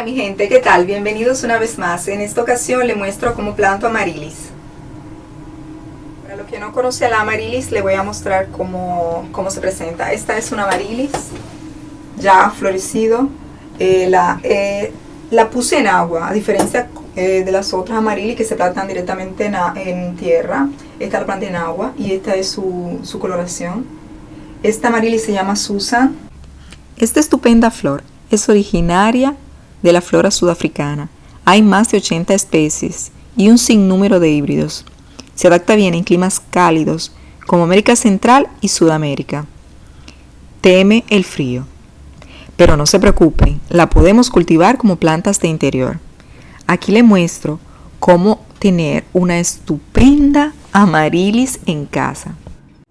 Hola mi gente, ¿qué tal? Bienvenidos una vez más. En esta ocasión les muestro cómo planto amarililis. Para los que no conocen la amarilis, les voy a mostrar cómo se presenta. Esta es una amarilis ya florecido. La puse en agua, a diferencia de las otras amarilis que se plantan directamente en tierra. Esta la planté en agua y esta es su coloración. Esta amarilis se llama Susan. Esta estupenda flor es originaria de la flora sudafricana. Hay más de 80 especies y un sinnúmero de híbridos. Se adapta bien en climas cálidos como América Central y Sudamérica. Teme el frío. Pero no se preocupen, la podemos cultivar como plantas de interior. Aquí les muestro cómo tener una estupenda amarilis en casa.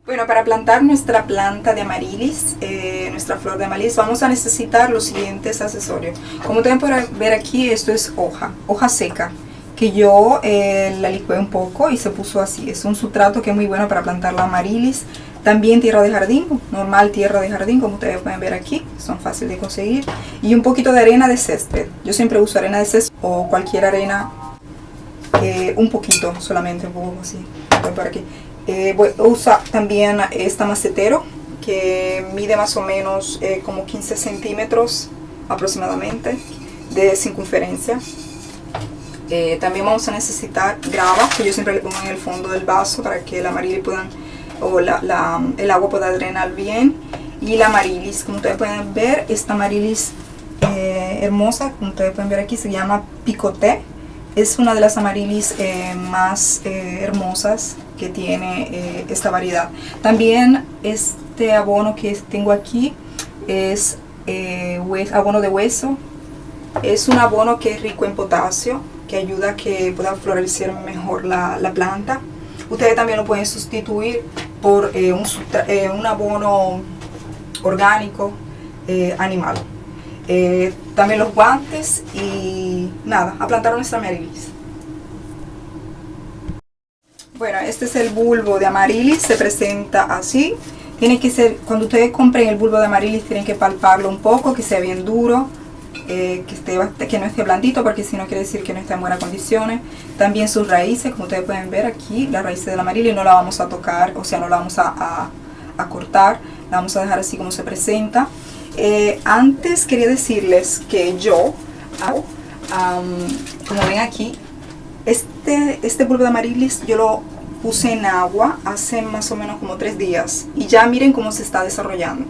Bueno, para plantar nuestra planta de amarilis, nuestra flor de amarilis, vamos a necesitar los siguientes accesorios. Como ustedes pueden ver aquí, esto es hoja seca, que yo la licué un poco y se puso así. Es un sustrato que es muy bueno para plantar la amarilis. También tierra de jardín, normal tierra de jardín, como ustedes pueden ver aquí, son fáciles de conseguir. Y un poquito de arena de césped. Yo siempre uso arena de césped o cualquier arena, un poquito solamente, un poco así. Por aquí. Voy a usar también esta macetero que mide más o menos como 15 centímetros aproximadamente de circunferencia. También vamos a necesitar grava, que yo siempre le pongo en el fondo del vaso para que la amarilis puedan, o el agua pueda drenar bien. Y la amarilis, como ustedes pueden ver, esta amarilis hermosa, como ustedes pueden ver aquí, se llama picoté. Es una de las amarilis más hermosas que tiene esta variedad. También este abono que tengo aquí es abono de hueso. Es un abono que es rico en potasio, que ayuda a que pueda florecer mejor la planta. Ustedes también lo pueden sustituir por un abono orgánico animal. También los guantes y nada, a plantar nuestra amarilis. Bueno, este es el bulbo de amarilis, se presenta así. Tiene que ser, cuando ustedes compren el bulbo de amarilis, tienen que palparlo un poco, que sea bien duro, que no esté blandito, porque si no quiere decir que no está en buenas condiciones. También sus raíces, como ustedes pueden ver aquí, las raíces de la amarilis no la vamos a tocar, o sea, no la vamos a cortar, la vamos a dejar así como se presenta. Antes quería decirles que yo hago, como ven aquí, este bulbo de amarilis yo lo puse en agua hace más o menos como 3 días y ya miren cómo se está desarrollando.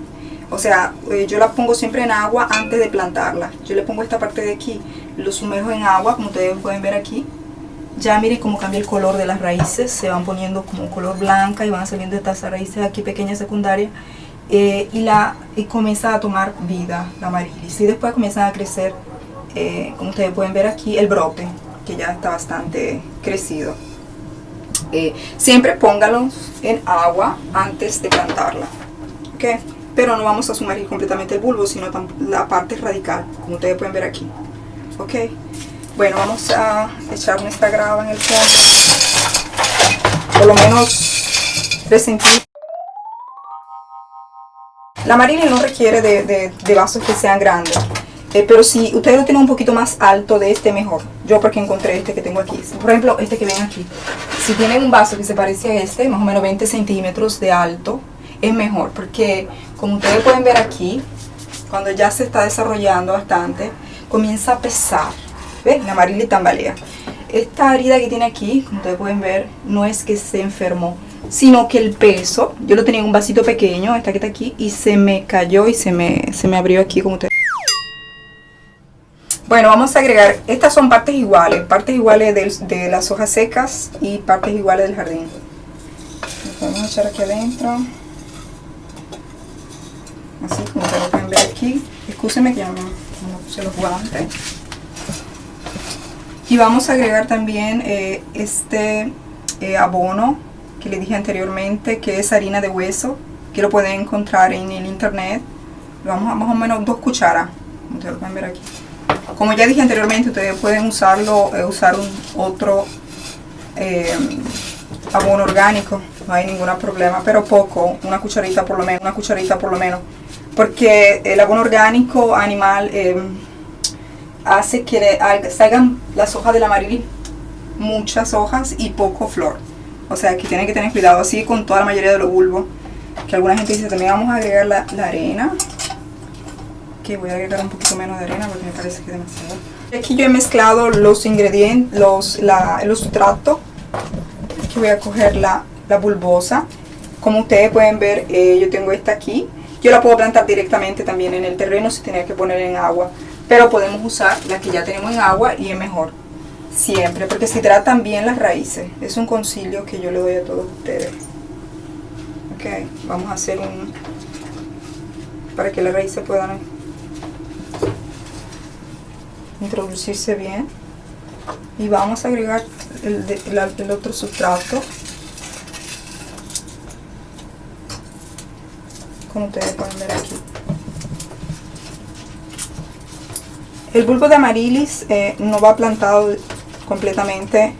O sea, yo la pongo siempre en agua antes de plantarla. Yo le pongo esta parte de aquí, lo sumerjo en agua, como ustedes pueden ver aquí. Ya miren cómo cambia el color de las raíces, se van poniendo como color blanca y van saliendo estas raíces aquí pequeñas secundarias. Y comienza a tomar vida la amarilis y después comienzan a crecer, como ustedes pueden ver aquí, el brote, que ya está bastante crecido. Siempre póngalos en agua antes de plantarla, ¿okay? Pero no vamos a sumergir completamente el bulbo, sino la parte radical, como ustedes pueden ver aquí, ¿ok? Bueno, vamos a echar nuestra grava en el fondo, por lo menos 3 centímetros. La amarilis no requiere de vasos que sean grandes, pero si ustedes lo tienen un poquito más alto de este, mejor. Yo porque encontré este que tengo aquí, por ejemplo este que ven aquí. Si tienen un vaso que se parece a este, más o menos 20 centímetros de alto, es mejor, porque como ustedes pueden ver aquí, cuando ya se está desarrollando bastante, comienza a pesar. ¿Ven? La amarilis tambalea. Esta herida que tiene aquí, como ustedes pueden ver, no es que se enfermó, sino que el peso, yo lo tenía en un vasito pequeño, esta que está aquí, y se me cayó y se me abrió aquí, como ustedes. Bueno, vamos a agregar, estas son partes iguales de las hojas secas y partes iguales del jardín. Lo vamos a echar aquí adentro, así como ustedes pueden ver aquí. Excúsenme que ya no puse los guantes. Y vamos a agregar también este abono que les dije anteriormente, que es harina de hueso, que lo pueden encontrar en el internet. Vamos a más o menos 2 cucharas, como ustedes pueden ver aquí. Como ya dije anteriormente, ustedes pueden usar otro abono orgánico, no hay ningún problema, pero poco, una cucharita por lo menos, porque el abono orgánico animal hace que salgan las hojas del amaril, muchas hojas y poco flor. O sea que tienen que tener cuidado así con toda la mayoría de los bulbos. Que alguna gente dice, también vamos a agregar la arena. Que voy a agregar un poquito menos de arena porque me parece que es demasiado. Aquí yo he mezclado los ingredientes, el sustrato. Aquí voy a coger la bulbosa. Como ustedes pueden ver, yo tengo esta aquí. Yo la puedo plantar directamente también en el terreno si tenía que poner en agua. Pero podemos usar la que ya tenemos en agua y es mejor. Siempre, porque se hidratan bien las raíces. Es un concilio que yo le doy a todos ustedes. Ok, vamos a hacer para que las raíces puedan introducirse bien. Y vamos a agregar el otro sustrato. Como ustedes pueden ver aquí. El bulbo de Amaryllis no va plantado completamente.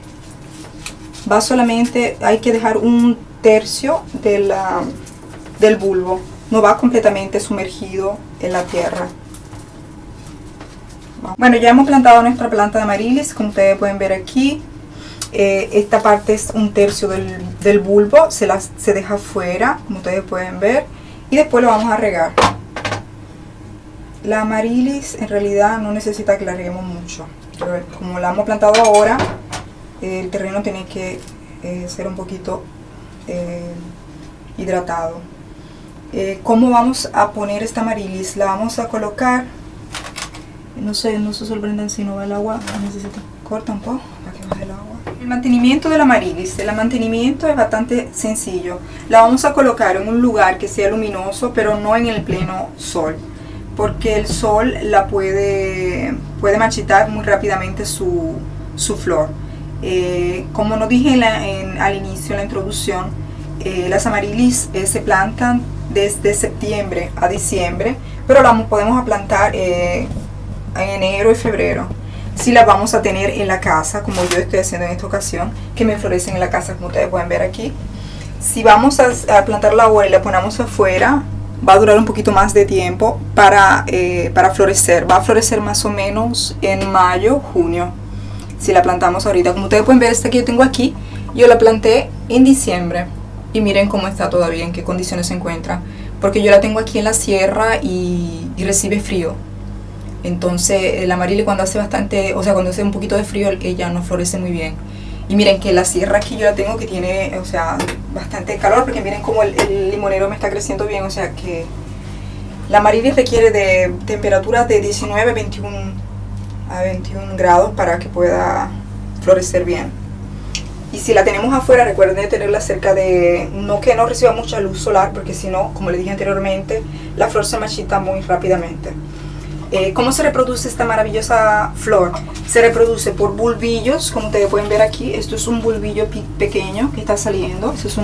Va solamente, hay que dejar un tercio del bulbo. No va completamente sumergido en la tierra. Bueno, ya hemos plantado nuestra planta de Amaryllis, como ustedes pueden ver aquí. Esta parte es un tercio del bulbo, se deja fuera, como ustedes pueden ver. Y después lo vamos a regar. La Amaryllis en realidad no necesita que la reguemos mucho. Pero como la hemos plantado ahora, el terreno tiene que ser un poquito hidratado. ¿Cómo vamos a poner esta Amaryllis? La vamos a colocar. No se sorprendan si no va el agua. Necesito corta un poco para que baje el agua. El mantenimiento de la Amaryllis. El mantenimiento es bastante sencillo. La vamos a colocar en un lugar que sea luminoso, pero no en el pleno sol, porque el sol la puede marchitar muy rápidamente su flor. Como nos dije al inicio, en la introducción, las Amaryllis se plantan desde septiembre a diciembre, pero las podemos plantar en enero y febrero. Si las vamos a tener en la casa, como yo estoy haciendo en esta ocasión, que me florecen en la casa, como ustedes pueden ver aquí. Si vamos a plantarla ahora y la ponemos afuera, va a durar un poquito más de tiempo para florecer. Va a florecer más o menos en mayo, junio, si la plantamos ahorita. Como ustedes pueden ver, esta que yo tengo aquí, yo la planté en diciembre. Y miren cómo está todavía, en qué condiciones se encuentra. Porque yo la tengo aquí en la sierra y recibe frío. Entonces el Amaryllis cuando hace cuando hace un poquito de frío, ella no florece muy bien. Y miren que la sierra aquí yo la tengo que tiene, bastante calor, porque miren como el limonero me está creciendo bien. O sea que la Amaryllis requiere de temperaturas de 19 a 21 grados para que pueda florecer bien. Y si la tenemos afuera, recuerden de tenerla cerca de, que no reciba mucha luz solar, porque si no, como les dije anteriormente, la flor se marchita muy rápidamente. ¿Cómo se reproduce esta maravillosa flor? Se reproduce por bulbillos, como ustedes pueden ver aquí. Esto es un bulbillo pequeño que está saliendo. Esto es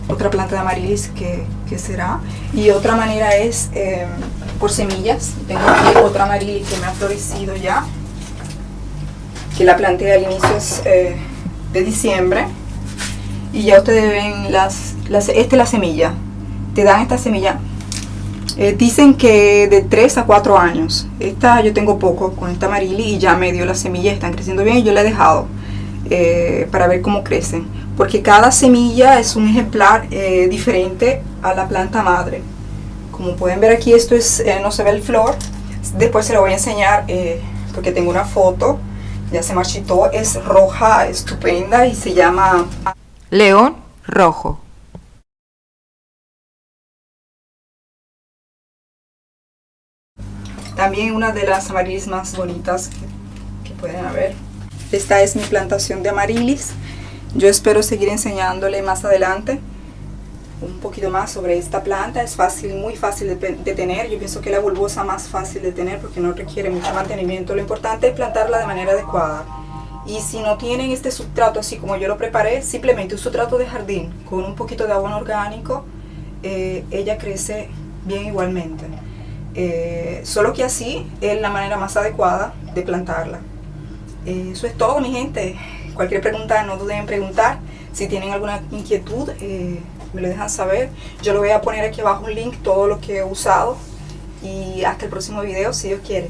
otra planta de Amaryllis que será. Y otra manera es por semillas. Tengo aquí otra Amaryllis que me ha florecido ya, que la planté al inicio de diciembre. Y ya ustedes ven esta es la semilla. Te dan esta semilla. Dicen que de 3 a 4 años. Esta yo tengo poco con esta Amaryllis y ya me dio las semillas, están creciendo bien y yo la he dejado para ver cómo crecen. Porque cada semilla es un ejemplar diferente a la planta madre. Como pueden ver aquí, esto no se ve el flor. Después se lo voy a enseñar porque tengo una foto. Ya se marchitó, es roja, estupenda y se llama León Rojo. También una de las Amaryllis más bonitas que pueden haber. Esta es mi plantación de Amaryllis. Yo espero seguir enseñándole más adelante un poquito más sobre esta planta. Es fácil, muy fácil de tener. Yo pienso que la bulbosa más fácil de tener porque no requiere mucho mantenimiento. Lo importante es plantarla de manera adecuada. Y si no tienen este sustrato así como yo lo preparé, simplemente un sustrato de jardín con un poquito de abono orgánico, ella crece bien igualmente. Solo que así es la manera más adecuada de plantarla. Eso es todo, mi gente. Cualquier pregunta, no duden en preguntar. Si tienen alguna inquietud, me lo dejan saber. Yo le voy a poner aquí abajo un link, todo lo que he usado y hasta el próximo video si Dios quiere.